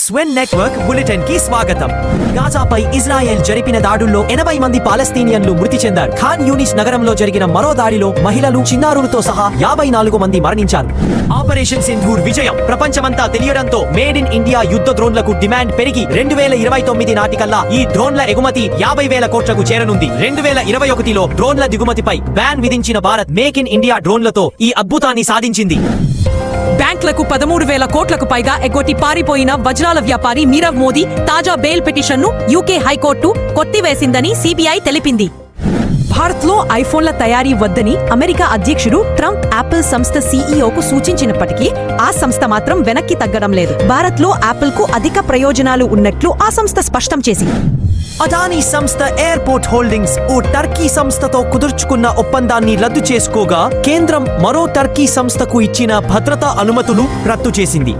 స్వెన్ network bulletin కి స్వాగతం. గాజాపై Israel జరిపిన దాడుల్లో 80 మంది పాలస్తీనియన్లు మృతి చెందారు. ఖాన్ యూనిస్ నగరంలో జరిగిన మరో దాడిలో మహిళలు, చిన్నారులతో సహా 54 మంది మరణించారు. ఆపరేషన్ సింధూర్ విజయం ప్రపంచమంతా తెలియడంతో మేడ్ ఇన్ ఇండియా యుద్ధ డ్రోన్లకు డిమాండ్ పెరిగి 2029 నాటికల్లా ఈ డ్రోన్ల ఎగుమతి 50,000 కోట్లకు చేరనుంది. 2021లో డ్రోన్ల దిగుమతిపై బ్యాన్ విధించిన భారత్ మేక్ ఇన్ ఇండియా డ్రోన్లతో ఈ అద్భుతాన్ని సాధించింది. బ్యాంకులకు 13,000 కోట్లకు పైగా ఎగ్గొట్టి పారిపోయిన వజ్రాల వ్యాపారి నీరవ్ మోదీ తాజా బెయిల్ పిటిషన్ను యూకే హైకోర్టు కొట్టివేసిందని సిబిఐ తెలిపింది. భారత్లో ఐఫోన్ల తయారీ వద్దని అమెరికా అధ్యక్షుడు ట్రంప్ యాపిల్ సంస్థ సీఈఓకు సూచించినప్పటికీ ఆ సంస్థ మాత్రం వెనక్కి తగ్గడం లేదు. భారత్లో యాపిల్కు అధిక ప్రయోజనాలు ఉన్నట్లు ఆ సంస్థ స్పష్టం చేసింది. అదానీ సంస్థ ఎయిర్పోర్ట్ హోల్డింగ్స్ ఓ టర్కీ సంస్థతో కుదుర్చుకున్న ఒప్పందాన్ని రద్దు చేసుకోగా కేంద్రం మరో టర్కీ సంస్థకు ఇచ్చిన భద్రతా అనుమతులు రద్దు చేసింది.